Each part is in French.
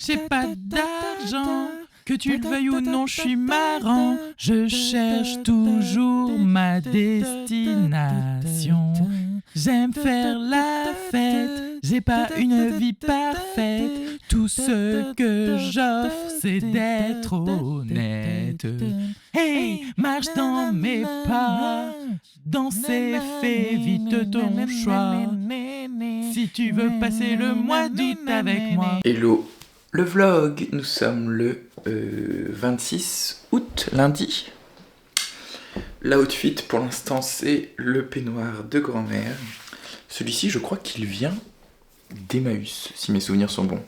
j'ai pas d'argent. Que tu le veuilles ou non, je suis marrant. Je cherche toujours ma destination. J'aime faire la fête, j'ai pas une vie parfaite. Tout ce que j'offre, c'est d'être honnête. Hey, marche dans mes pas, danser, fais vite ton choix. Si tu veux passer le mois d'août avec moi. Hello, le vlog, nous sommes le 26 août, lundi. L'outfit pour l'instant c'est le peignoir de grand-mère. Celui-ci je crois qu'il vient d'Emmaüs, si mes souvenirs sont bons.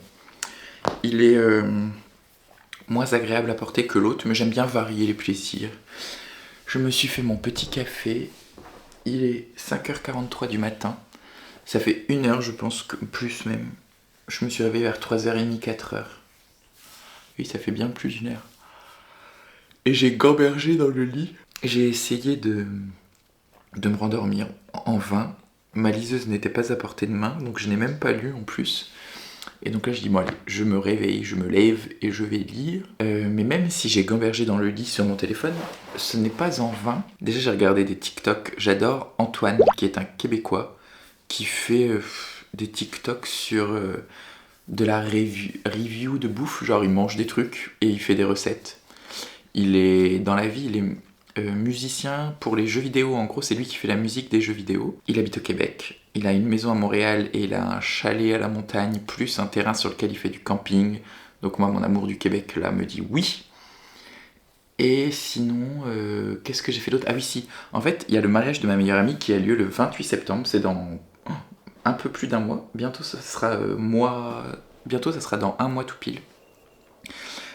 Il est moins agréable à porter que l'autre, mais j'aime bien varier les plaisirs. Je me suis fait mon petit café, il est 5h43 du matin. Ça fait 1 heure je pense, que plus même. Je me suis réveillé vers 3h30, 4h. Oui, ça fait bien plus d'1 heure. Et j'ai gambergé dans le lit. J'ai essayé de me rendormir en vain. Ma liseuse n'était pas à portée de main, donc je n'ai même pas lu en plus. Et donc là je dis bon allez, je me réveille, je me lève et je vais lire. Mais même si j'ai gambergé dans le lit sur mon téléphone, ce n'est pas en vain. Déjà j'ai regardé des TikTok. J'adore Antoine, qui est un Québécois, qui fait des TikTok sur de la review de bouffe. Genre il mange des trucs et il fait des recettes. Il est dans la vie, il est musicien pour les jeux vidéo. En gros c'est lui qui fait la musique des jeux vidéo. Il habite au Québec, il a une maison à Montréal et il a un chalet à la montagne plus un terrain sur lequel il fait du camping. Donc moi mon amour du Québec là me dit oui. Et sinon qu'est-ce que j'ai fait d'autre? Ah oui si, en fait il y a le mariage de ma meilleure amie qui a lieu le 28 septembre. C'est dans un peu plus d'1 mois. Bientôt ça sera bientôt ça sera dans 1 mois tout pile.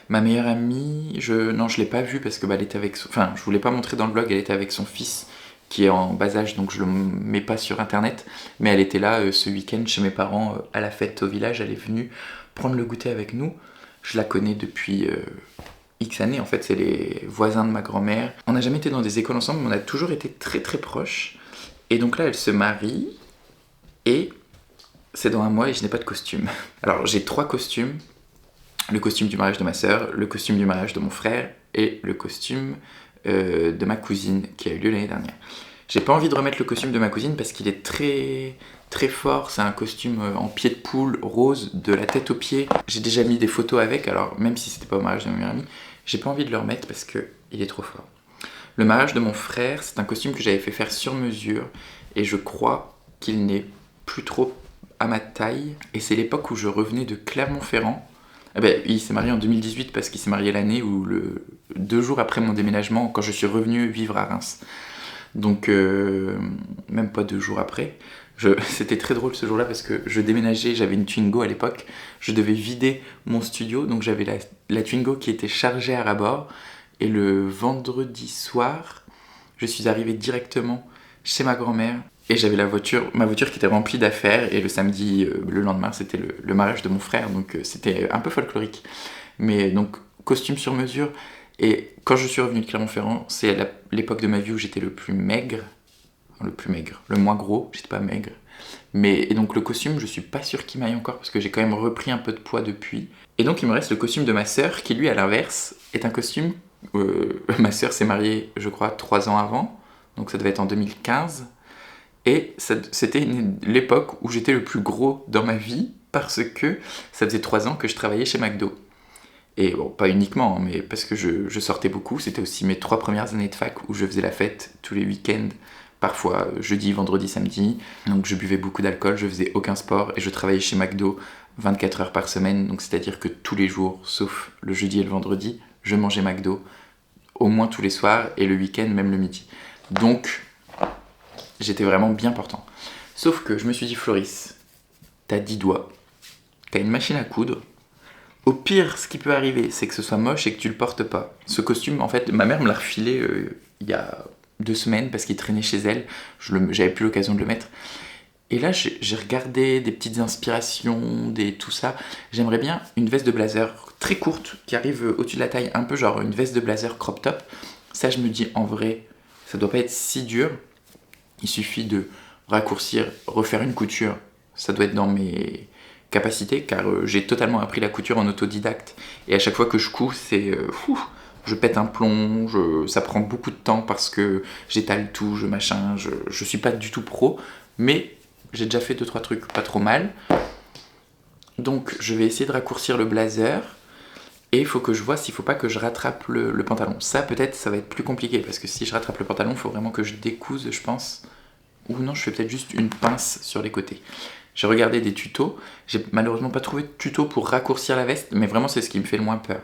Ma meilleure amie, non, je l'ai pas vue parce que elle était avec enfin, je voulais pas montrer dans le vlog, elle était avec son fils qui est en bas âge, donc je le mets pas sur internet, mais elle était là ce week-end chez mes parents à la fête au village. Elle est venue prendre le goûter avec nous. Je la connais depuis X années, en fait, c'est les voisins de ma grand-mère. On n'a jamais été dans des écoles ensemble, mais on a toujours été très très proches. Et donc là, elle se marie et c'est dans 1 mois et je n'ai pas de costume. Alors j'ai 3 costumes. Le costume du mariage de ma sœur, le costume du mariage de mon frère et le costume de ma cousine qui a eu lieu l'année dernière. J'ai pas envie de remettre le costume de ma cousine parce qu'il est très très fort. C'est un costume en pied de poule, rose, de la tête aux pieds. J'ai déjà mis des photos avec, alors même si c'était pas au mariage de ma meilleure amie, j'ai pas envie de le remettre parce que il est trop fort. Le mariage de mon frère, c'est un costume que j'avais fait faire sur mesure et je crois qu'il n'est plus trop à ma taille. Et c'est l'époque où je revenais de Clermont-Ferrand. Ah ben, il s'est marié en 2018 parce qu'il s'est marié l'année où 2 jours après mon déménagement, quand je suis revenu vivre à Reims. Donc, même pas 2 jours après. C'était très drôle ce jour-là parce que je déménageais, j'avais une Twingo à l'époque. Je devais vider mon studio, donc j'avais la Twingo qui était chargée à ras-bord. Et le vendredi soir, je suis arrivé directement chez ma grand-mère. Et j'avais ma voiture qui était remplie d'affaires. Et le samedi, le lendemain, c'était le mariage de mon frère. Donc c'était un peu folklorique. Mais donc, costume sur mesure. Et quand je suis revenu de Clermont-Ferrand, c'est l'époque de ma vie où j'étais le plus maigre. Enfin, le plus maigre. Le moins gros, j'étais pas maigre. Et donc le costume, je suis pas sûr qu'il m'aille encore parce que j'ai quand même repris un peu de poids depuis. Et donc il me reste le costume de ma sœur qui lui, à l'inverse, est un costume... ma sœur s'est mariée, je crois, 3 ans avant. Donc ça devait être en 2015. Et c'était l'époque où j'étais le plus gros dans ma vie parce que ça faisait 3 ans que je travaillais chez McDo. Et bon, pas uniquement, mais parce que je sortais beaucoup. C'était aussi mes 3 premières années de fac où je faisais la fête tous les week-ends, parfois jeudi, vendredi, samedi. Donc je buvais beaucoup d'alcool, je faisais aucun sport et je travaillais chez McDo 24 heures par semaine. Donc c'est-à-dire que tous les jours, sauf le jeudi et le vendredi, je mangeais McDo au moins tous les soirs et le week-end, même le midi. Donc j'étais vraiment bien portant. Sauf que je me suis dit, Floris, t'as 10 doigts, t'as une machine à coudre. Au pire, ce qui peut arriver, c'est que ce soit moche et que tu le portes pas. Ce costume, en fait, ma mère me l'a refilé il y a 2 semaines parce qu'il traînait chez elle. J'avais plus l'occasion de le mettre. Et là, j'ai regardé des petites inspirations, tout ça. J'aimerais bien une veste de blazer très courte qui arrive au-dessus de la taille, un peu genre une veste de blazer crop top. Ça, je me dis, en vrai, ça doit pas être si dur. Il suffit de raccourcir, refaire une couture. Ça doit être dans mes capacité, car j'ai totalement appris la couture en autodidacte. Et à chaque fois que je couds, je pète un plomb, ça prend beaucoup de temps parce que j'étale tout, je suis pas du tout pro, mais j'ai déjà fait 2-3 trucs pas trop mal. Donc je vais essayer de raccourcir le blazer, et il faut que je vois s'il faut pas que je rattrape le pantalon. Ça peut-être ça va être plus compliqué, parce que si je rattrape le pantalon, il faut vraiment que je découse, je pense. Ou non, je fais peut-être juste une pince sur les côtés. J'ai regardé des tutos, j'ai malheureusement pas trouvé de tuto pour raccourcir la veste, mais vraiment c'est ce qui me fait le moins peur.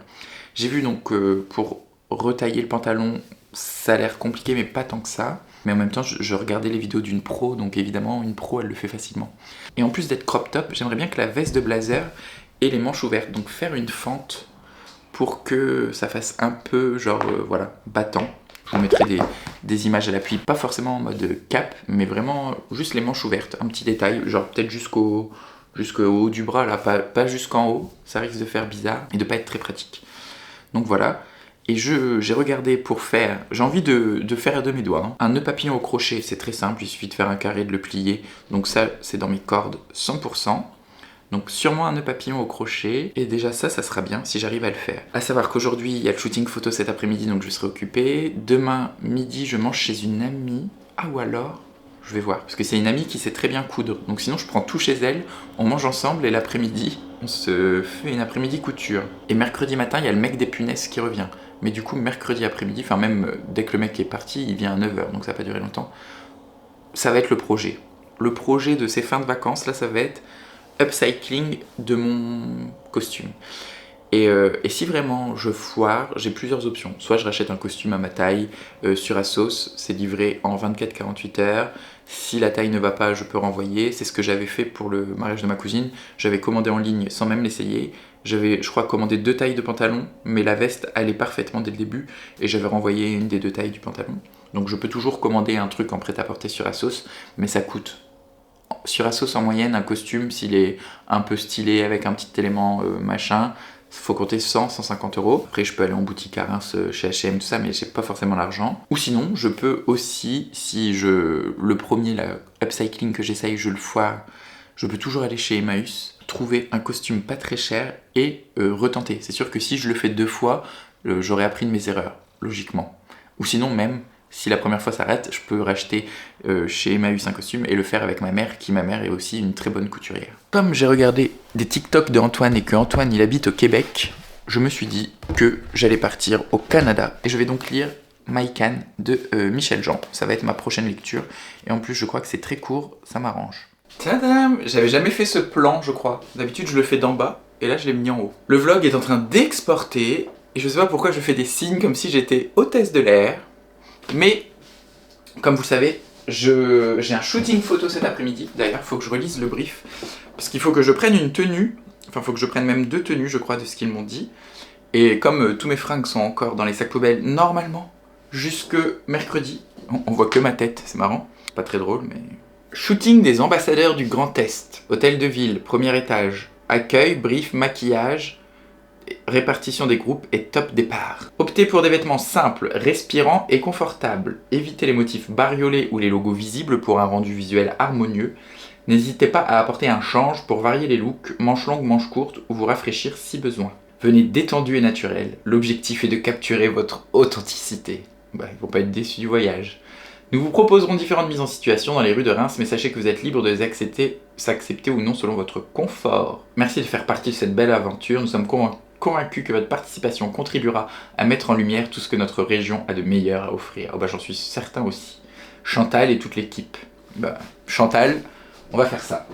J'ai vu donc pour retailler le pantalon, ça a l'air compliqué mais pas tant que ça. Mais en même temps je regardais les vidéos d'une pro, donc évidemment une pro elle le fait facilement. Et en plus d'être crop top, j'aimerais bien que la veste de blazer ait les manches ouvertes, donc faire une fente pour que ça fasse un peu genre voilà, battant. Je vous mettrai des images à l'appui, pas forcément en mode cap, mais vraiment juste les manches ouvertes, un petit détail, genre peut-être jusqu'au haut du bras, là, pas jusqu'en haut, ça risque de faire bizarre et de pas être très pratique. Donc voilà, et j'ai regardé pour faire, j'ai envie de faire de mes doigts, hein. Un nœud papillon au crochet, c'est très simple, il suffit de faire un carré, de le plier, donc ça c'est dans mes cordes 100%. Donc sûrement un nœud papillon au crochet, et déjà ça sera bien si j'arrive à le faire. À savoir qu'aujourd'hui il y a le shooting photo cet après-midi, donc je serai occupé. Demain midi je mange chez une amie, ou alors je vais voir, parce que c'est une amie qui sait très bien coudre. Donc sinon je prends tout chez elle, on mange ensemble et l'après-midi on se fait une après-midi couture. Et mercredi matin il y a le mec des punaises qui revient. Mais du coup mercredi après-midi, enfin même dès que le mec est parti, il vient à 9h, donc ça va pas durer longtemps. Ça va être le projet. Le projet de ces fins de vacances, là ça va être upcycling de mon costume. Et si vraiment je foire, j'ai plusieurs options. Soit je rachète un costume à ma taille sur Asos, c'est livré en 24-48 heures. Si la taille ne va pas, je peux renvoyer. C'est ce que j'avais fait pour le mariage de ma cousine. J'avais commandé en ligne sans même l'essayer. J'avais, je crois, commandé 2 tailles de pantalon, mais la veste allait parfaitement dès le début et j'avais renvoyé une des 2 tailles du pantalon. Donc je peux toujours commander un truc en prêt-à-porter sur Asos, mais ça coûte. Sur Asos, en moyenne, un costume, s'il est un peu stylé avec un petit élément machin, il faut compter 100-150 euros. Après, je peux aller en boutique à Reims, chez H&M, tout ça, mais j'ai pas forcément l'argent. Ou sinon, je peux aussi, si le premier, la upcycling que j'essaye, je le foire, je peux toujours aller chez Emmaüs, trouver un costume pas très cher et retenter. C'est sûr que si je le fais 2 fois, j'aurais appris de mes erreurs, logiquement. Ou sinon, même, si la première fois ça rate, je peux racheter chez Emmaüs un costume et le faire avec ma mère, qui ma mère est aussi une très bonne couturière. Comme j'ai regardé des TikTok de Antoine et que Antoine il habite au Québec, je me suis dit que j'allais partir au Canada. Et je vais donc lire My Can de Michel Jean. Ça va être ma prochaine lecture. Et en plus je crois que c'est très court, ça m'arrange. Tadam! J'avais jamais fait ce plan, je crois. D'habitude je le fais d'en bas, et là je l'ai mis en haut. Le vlog est en train d'exporter, et je sais pas pourquoi je fais des signes comme si j'étais hôtesse de l'air. Mais, comme vous savez, j'ai un shooting photo cet après-midi. D'ailleurs, il faut que je relise le brief. Parce qu'il faut que je prenne une tenue. Enfin, il faut que je prenne même 2 tenues, je crois, de ce qu'ils m'ont dit. Et comme tous mes fringues sont encore dans les sacs poubelles, normalement, jusque mercredi. On voit que ma tête, c'est marrant. Pas très drôle, mais... Shooting des ambassadeurs du Grand Est. Hôtel de ville, 1er étage. Accueil, brief, maquillage... Répartition des groupes et top départ. Optez pour des vêtements simples, respirants et confortables. Évitez les motifs bariolés ou les logos visibles pour un rendu visuel harmonieux. N'hésitez pas à apporter un change pour varier les looks, manches longues, manches courtes ou vous rafraîchir si besoin. Venez détendu et naturel. L'objectif est de capturer votre authenticité. Ils vont pas être déçus du voyage. Nous vous proposerons différentes mises en situation dans les rues de Reims, mais sachez que vous êtes libre de les accepter ou non selon votre confort. Merci de faire partie de cette belle aventure. Nous sommes convaincus que votre participation contribuera à mettre en lumière tout ce que notre région a de meilleur à offrir. J'en suis certain aussi. Chantal et toute l'équipe. Chantal, on va faire ça.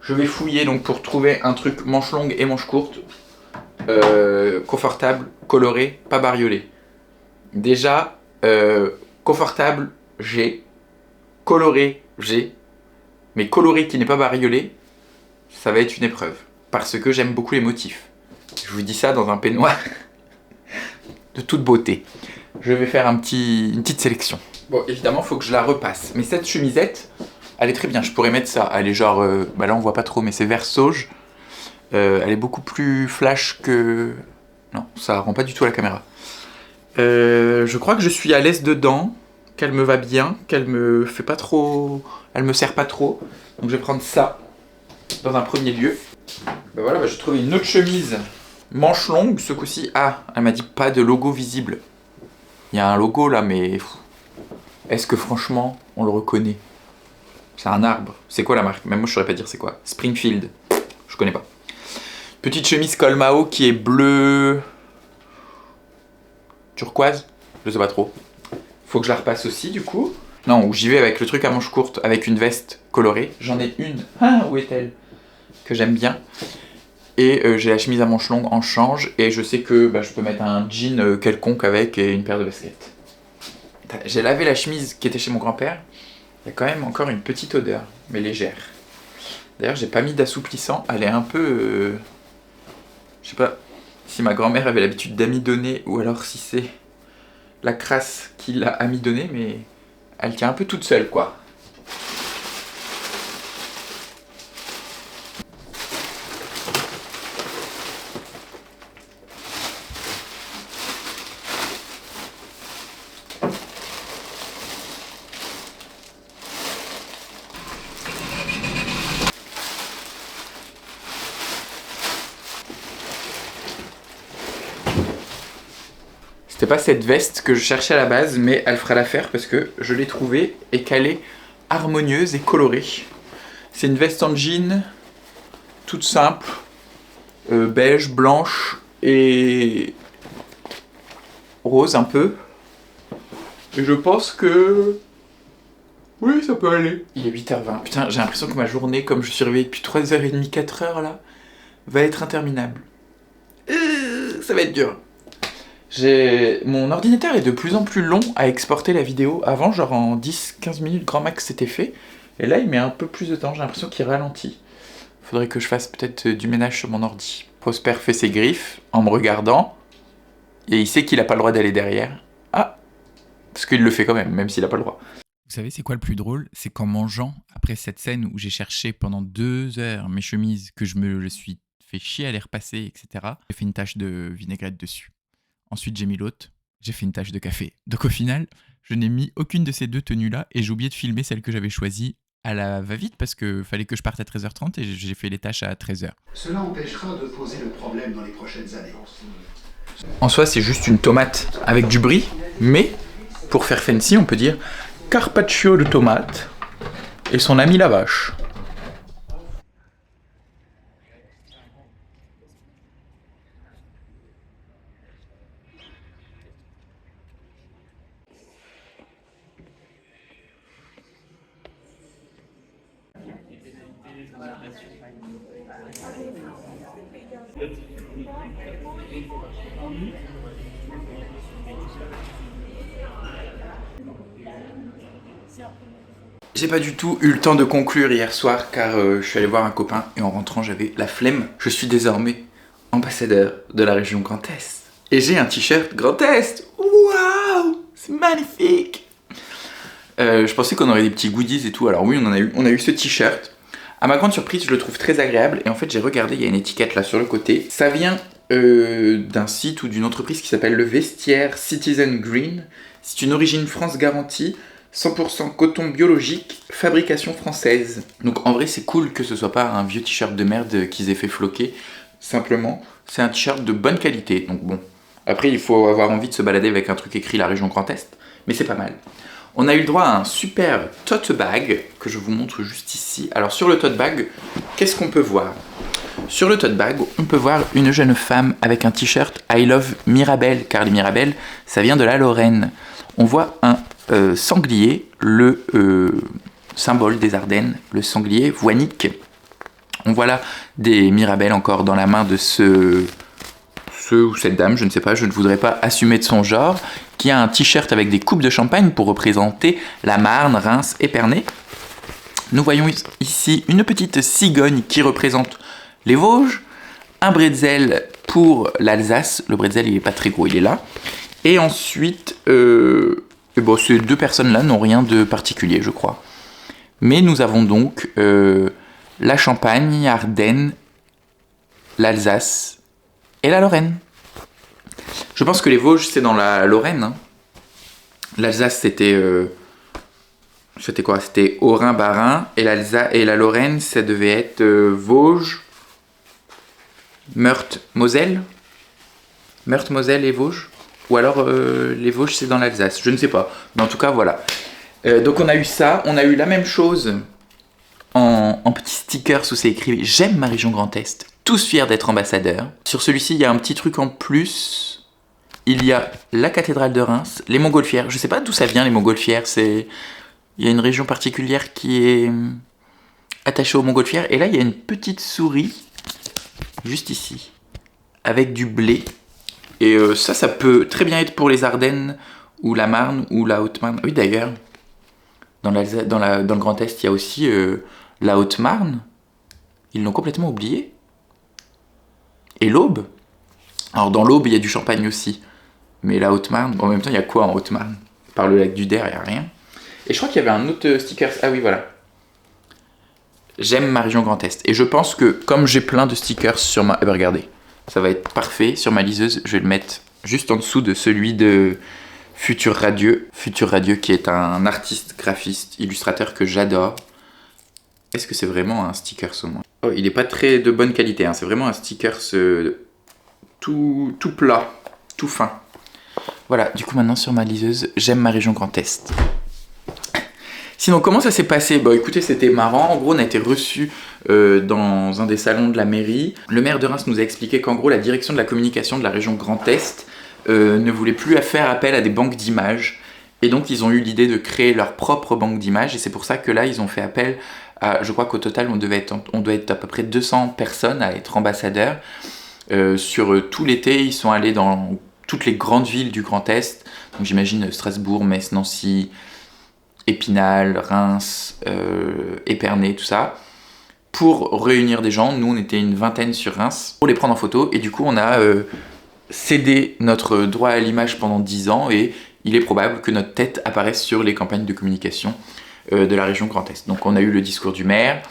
Je vais fouiller donc pour trouver un truc manche longue et manche courte, confortable, coloré, pas bariolé. Déjà, confortable, j'ai. Coloré, j'ai. Mais coloré qui n'est pas bariolé, ça va être une épreuve. Parce que j'aime beaucoup les motifs. Je vous dis ça dans un peignoir de toute beauté. Je vais faire une petite sélection. Bon, évidemment, il faut que je la repasse. Mais cette chemisette, elle est très bien. Je pourrais mettre ça. Elle est genre... là, on voit pas trop, mais c'est vert sauge. Elle est beaucoup plus flash que... Non, ça rend pas du tout à la caméra. Je crois que je suis à l'aise dedans, qu'elle me va bien, qu'elle me fait pas trop... Elle me sert pas trop. Donc je vais prendre ça dans un premier lieu. Ben voilà, j'ai trouvé une autre chemise manche longue ce coup-ci. Ah, elle m'a dit pas de logo visible. Il y a un logo là, mais est-ce que franchement on le reconnaît? C'est un arbre. C'est quoi la marque? Même moi je saurais pas dire c'est quoi. Springfield. Je connais pas. Petite chemise col Mao qui est bleu turquoise. Je sais pas trop. Faut que je la repasse aussi du coup. Non, j'y vais avec le truc à manches courtes, avec une veste colorée. J'en ai une. Ah, où est-elle? Que j'aime bien. Et j'ai la chemise à manches longues en change. Et je sais que je peux mettre un jean quelconque avec et une paire de baskets. J'ai lavé la chemise qui était chez mon grand-père. Il y a quand même encore une petite odeur, mais légère. D'ailleurs, j'ai pas mis d'assouplissant. Elle est un peu... je sais pas si ma grand-mère avait l'habitude d'amidonner ou alors si c'est la crasse qui l'a amidonnée, mais elle tient un peu toute seule, quoi. C'était pas cette veste que je cherchais à la base, mais elle fera l'affaire parce que je l'ai trouvée et qu'elle est harmonieuse et colorée. C'est une veste en jean, toute simple, beige, blanche et rose un peu. Et je pense que... oui, ça peut aller. Il est 8h20. Putain, j'ai l'impression que ma journée, comme je suis réveillé depuis 3h30, 4h là, va être interminable. Ça va être dur. Mon ordinateur est de plus en plus long à exporter la vidéo. Avant, genre en 10-15 minutes grand max, c'était fait. Et là, il met un peu plus de temps. J'ai l'impression qu'il ralentit. Faudrait que je fasse peut-être du ménage sur mon ordi. Prosper fait ses griffes en me regardant. Et il sait qu'il n'a pas le droit d'aller derrière. Ah! Parce qu'il le fait quand même, même s'il n'a pas le droit. Vous savez, c'est quoi le plus drôle? C'est qu'en mangeant, après cette scène où j'ai cherché pendant 2 heures mes chemises, que je me suis fait chier à les repasser, etc., j'ai fait une tache de vinaigrette dessus. Ensuite, j'ai mis l'autre, j'ai fait une tache de café. Donc au final, je n'ai mis aucune de ces deux tenues-là et j'ai oublié de filmer celle que j'avais choisie à la va-vite parce qu'il fallait que je parte à 13h30 et j'ai fait les tâches à 13h. Cela empêchera de poser le problème dans les prochaines années. En soi, c'est juste une tomate avec du brie, mais pour faire fancy, on peut dire carpaccio de tomate et son ami la vache. J'ai pas du tout eu le temps de conclure hier soir car je suis allé voir un copain et en rentrant j'avais la flemme. Je suis désormais ambassadeur de la région Grand Est. Et j'ai un t-shirt Grand Est. Waouh, c'est magnifique. Je pensais qu'on aurait des petits goodies et tout. Alors oui, on a eu ce t-shirt. À ma grande surprise, je le trouve très agréable. Et en fait, j'ai regardé, il y a une étiquette là sur le côté. Ça vient d'un site ou d'une entreprise qui s'appelle Le Vestiaire Citizen Green. C'est une origine France garantie. 100% coton biologique, fabrication française. Donc en vrai c'est cool que ce soit pas un vieux t-shirt de merde qu'ils aient fait floquer. Simplement, c'est un t-shirt de bonne qualité. Donc bon, après il faut avoir envie de se balader avec un truc écrit la région Grand Est. Mais c'est pas mal. On a eu le droit à un super tote bag que je vous montre juste ici. Alors sur le tote bag, qu'est-ce qu'on peut voir? Sur le tote bag, on peut voir une jeune femme avec un t-shirt I love Mirabelle, car les Mirabelles, ça vient de la Lorraine. On voit un sanglier, le symbole des Ardennes, le sanglier voinique. On voit là des Mirabelles encore dans la main de ce ou cette dame, je ne sais pas, je ne voudrais pas assumer de son genre, qui a un t-shirt avec des coupes de champagne pour représenter la Marne, Reims, Épernay. Nous voyons ici une petite cigogne qui représente les Vosges, un bretzel pour l'Alsace, le bretzel il est pas très gros, il est là, et ensuite... bon, ces deux personnes-là n'ont rien de particulier, je crois. Mais nous avons donc la Champagne, Ardennes, l'Alsace et la Lorraine. Je pense que les Vosges, c'est dans la Lorraine. Hein. L'Alsace, c'était quoi? C'était Haut-Rhin, Bas-Rhin. Et la Lorraine, ça devait être Vosges, Meurthe, Moselle. Meurthe, Moselle et Vosges. Ou alors les Vosges c'est dans l'Alsace, je ne sais pas. Mais en tout cas voilà. Donc on a eu ça, on a eu la même chose en petits stickers où c'est écrit j'aime ma région Grand Est, tous fiers d'être ambassadeurs. Sur celui-ci il y a un petit truc en plus, il y a la cathédrale de Reims, les montgolfières, je sais pas d'où ça vient les montgolfières, il y a une région particulière qui est attachée aux montgolfières, et là il y a une petite souris, juste ici, avec du blé. Et ça peut très bien être pour les Ardennes, ou la Marne, ou la Haute-Marne. Oui, d'ailleurs, dans le Grand Est, il y a aussi la Haute-Marne. Ils l'ont complètement oublié. Et l'Aube. Alors, dans l'Aube, il y a du champagne aussi. Mais la Haute-Marne, en même temps, il y a quoi en Haute-Marne? Par le lac du Der, il n'y a rien. Et je crois qu'il y avait un autre sticker. Ah oui, voilà. J'aime ma région Grand Est. Et je pense que, comme j'ai plein de stickers sur ma... Eh bien, regardez. Ça va être parfait sur ma liseuse. Je vais le mettre juste en dessous de celui de Futur Radieux. Futur Radieux qui est un artiste, graphiste, illustrateur que j'adore. Est-ce que c'est vraiment un sticker au moins? Oh, il n'est pas très de bonne qualité. Hein. C'est vraiment un sticker tout plat, tout fin. Voilà, du coup maintenant sur ma liseuse, j'aime ma région Grand Est. Sinon, comment ça s'est passé? Bon, écoutez, c'était marrant. En gros, on a été reçus dans un des salons de la mairie. Le maire de Reims nous a expliqué qu'en gros, la direction de la communication de la région Grand Est ne voulait plus faire appel à des banques d'images. Et donc, ils ont eu l'idée de créer leur propre banque d'images. Et c'est pour ça que là, ils ont fait appel à... Je crois qu'au total, on doit être à peu près 200 personnes à être ambassadeurs. Sur tout l'été, ils sont allés dans toutes les grandes villes du Grand Est. Donc, j'imagine Strasbourg, Metz, Nancy... Épinal, Reims, Épernay, tout ça, pour réunir des gens. Nous, on était une vingtaine sur Reims, pour les prendre en photo, et du coup, on a cédé notre droit à l'image pendant 10 ans, et il est probable que notre tête apparaisse sur les campagnes de communication de la région Grand Est. Donc, on a eu le discours du maire.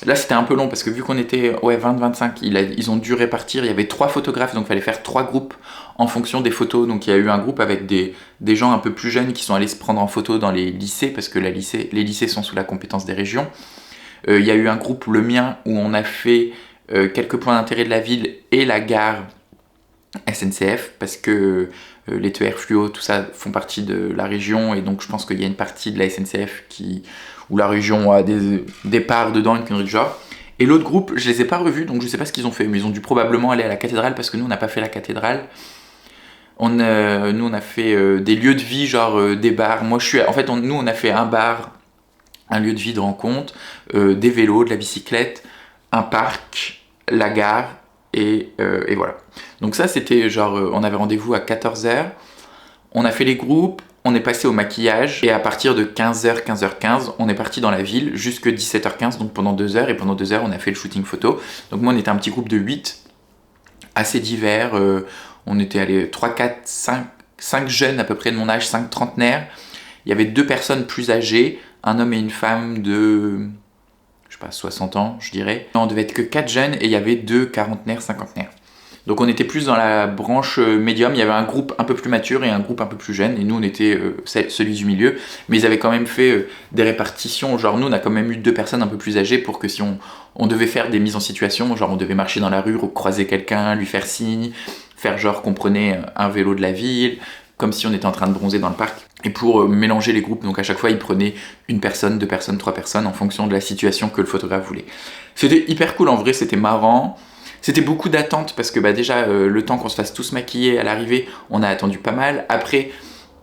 Là, c'était un peu long, parce que vu qu'on était 20-25, ils ont dû répartir, il y avait 3 photographes, donc il fallait faire 3 groupes en fonction des photos. Donc il y a eu un groupe avec des gens un peu plus jeunes qui sont allés se prendre en photo dans les lycées, parce que les lycées sont sous la compétence des régions. Il y a eu un groupe, le mien, où on a fait quelques points d'intérêt de la ville et la gare SNCF, parce que les TER fluo, tout ça, font partie de la région, et donc je pense qu'il y a une partie de la SNCF où la région a des parts dedans, une connerie du genre. Et l'autre groupe, je les ai pas revus, donc je sais pas ce qu'ils ont fait, mais ils ont dû probablement aller à la cathédrale, parce que nous, on n'a pas fait la cathédrale. Nous, on a fait des lieux de vie, genre des bars. Moi, nous, on a fait un bar, un lieu de vie de rencontre, des vélos, de la bicyclette, un parc, la gare, et voilà. Donc ça, c'était genre, on avait rendez-vous à 14h, on a fait les groupes, on est passé au maquillage, et à partir de 15h, 15h15, on est parti dans la ville jusque 17h15, donc pendant 2 heures, et pendant 2 heures, on a fait le shooting photo. Donc moi, on était un petit groupe de 8, assez divers, on était allés 3, 4, 5 jeunes à peu près de mon âge, 5 trentenaires. Il y avait 2 personnes plus âgées, un homme et une femme de, je sais pas, 60 ans, je dirais. On devait être que 4 jeunes, et il y avait 2 quarantenaires, cinquantenaires. Donc on était plus dans la branche médium, il y avait un groupe un peu plus mature et un groupe un peu plus jeune, et nous on était celui du milieu, mais ils avaient quand même fait des répartitions, genre nous on a quand même eu 2 personnes un peu plus âgées pour que si on devait faire des mises en situation, genre on devait marcher dans la rue, croiser quelqu'un, lui faire signe, faire genre qu'on prenait un vélo de la ville, comme si on était en train de bronzer dans le parc. Et pour mélanger les groupes, donc à chaque fois ils prenaient 1 personne, 2 personnes, 3 personnes en fonction de la situation que le photographe voulait. C'était hyper cool en vrai, c'était marrant. C'était beaucoup d'attente parce que déjà le temps qu'on se fasse tous maquiller à l'arrivée, on a attendu pas mal. Après,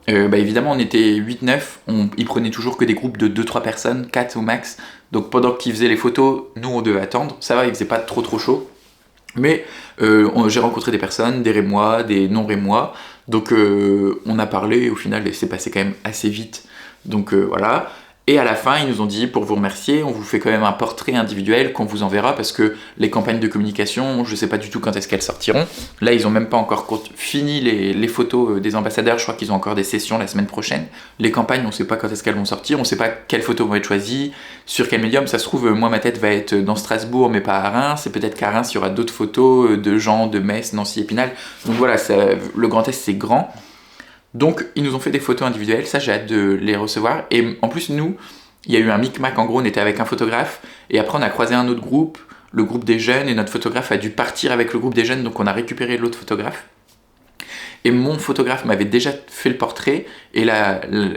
évidemment on était 8-9, ils prenaient toujours que des groupes de 2-3 personnes, 4 au max. Donc pendant qu'ils faisaient les photos, nous on devait attendre. Ça va, il faisait pas trop chaud. Mais j'ai rencontré des personnes, des Rémois, des non-Rémois. Donc on a parlé et au final c'est passé quand même assez vite. Donc voilà. Et à la fin, ils nous ont dit, pour vous remercier, on vous fait quand même un portrait individuel qu'on vous enverra parce que les campagnes de communication, je sais pas du tout quand est-ce qu'elles sortiront. Là, ils ont même pas encore fini les photos des ambassadeurs. Je crois qu'ils ont encore des sessions la semaine prochaine. Les campagnes, on sait pas quand est-ce qu'elles vont sortir. On sait pas quelles photos vont être choisies, sur quel médium. Ça se trouve, moi, ma tête va être dans Strasbourg, mais pas à Reims. Et peut-être qu'à Reims, il y aura d'autres photos de gens de Metz, Nancy, Épinal. Donc voilà, le Grand Est, c'est grand. Donc, ils nous ont fait des photos individuelles, ça j'ai hâte de les recevoir. Et en plus, nous, il y a eu un micmac, en gros, on était avec un photographe, et après on a croisé un autre groupe, le groupe des jeunes et notre photographe a dû partir avec le groupe des jeunes, donc on a récupéré l'autre photographe. Et mon photographe m'avait déjà fait le portrait, et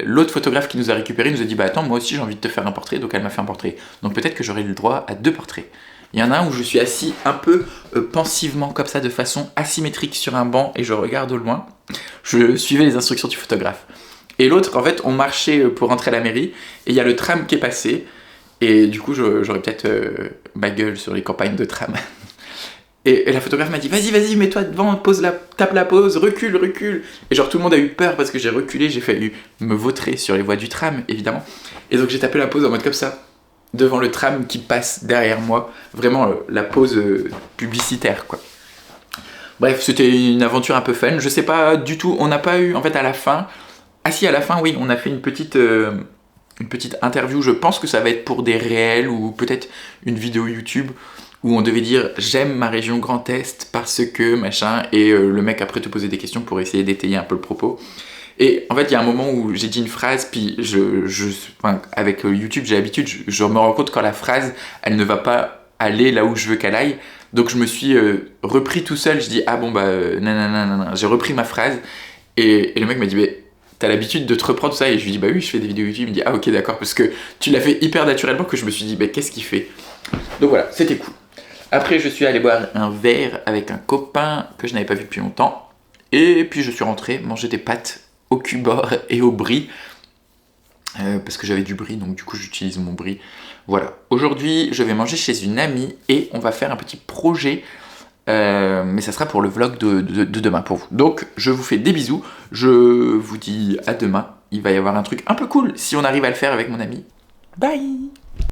l'autre photographe qui nous a récupéré nous a dit « Bah attends, moi aussi j'ai envie de te faire un portrait », donc elle m'a fait un portrait. Donc peut-être que j'aurai le droit à 2 portraits. Il y en a un où je suis assis un peu pensivement, comme ça, de façon asymétrique sur un banc, et je regarde au loin. Je suivais les instructions du photographe. Et l'autre, en fait, on marchait pour rentrer à la mairie, et il y a le tram qui est passé, et du coup j'aurais peut-être ma gueule sur les campagnes de tram. Et la photographe m'a dit vas-y, mets-toi devant, tape la pause, recule. Et genre tout le monde a eu peur parce que j'ai reculé, j'ai failli me vautrer sur les voies du tram, évidemment. Et donc j'ai tapé la pause en mode comme ça, devant le tram qui passe derrière moi. Vraiment la pause publicitaire, quoi. Bref, c'était une aventure un peu fun. Je sais pas du tout, on n'a pas eu, en fait à la fin... Ah si, à la fin, oui, on a fait une petite interview. Je pense que ça va être pour des réels ou peut-être une vidéo YouTube où on devait dire « J'aime ma région Grand Est parce que machin » et le mec après te posait des questions pour essayer d'étayer un peu le propos. Et en fait, il y a un moment où j'ai dit une phrase, puis avec YouTube, j'ai l'habitude, je me rends compte quand la phrase, elle ne va pas aller là où je veux qu'elle aille. Donc je me suis repris tout seul, je dis « Ah bon bah, nanana ». J'ai repris ma phrase et le mec m'a dit « T'as l'habitude de te reprendre tout ça ?» Et je lui dis « Bah oui, je fais des vidéos YouTube ». Il me dit « Ah ok, d'accord », parce que tu l'as fait hyper naturellement que je me suis dit « Qu'est-ce qu'il fait ?» Donc voilà, c'était cool. Après, je suis allé boire un verre avec un copain que je n'avais pas vu depuis longtemps. Et puis je suis rentré manger des pâtes au cubord et au brie. Parce que j'avais du brie, donc du coup j'utilise mon brie. Voilà. Aujourd'hui, je vais manger chez une amie et on va faire un petit projet. Mais ça sera pour le vlog de demain pour vous. Donc je vous fais des bisous. Je vous dis à demain. Il va y avoir un truc un peu cool si on arrive à le faire avec mon ami. Bye!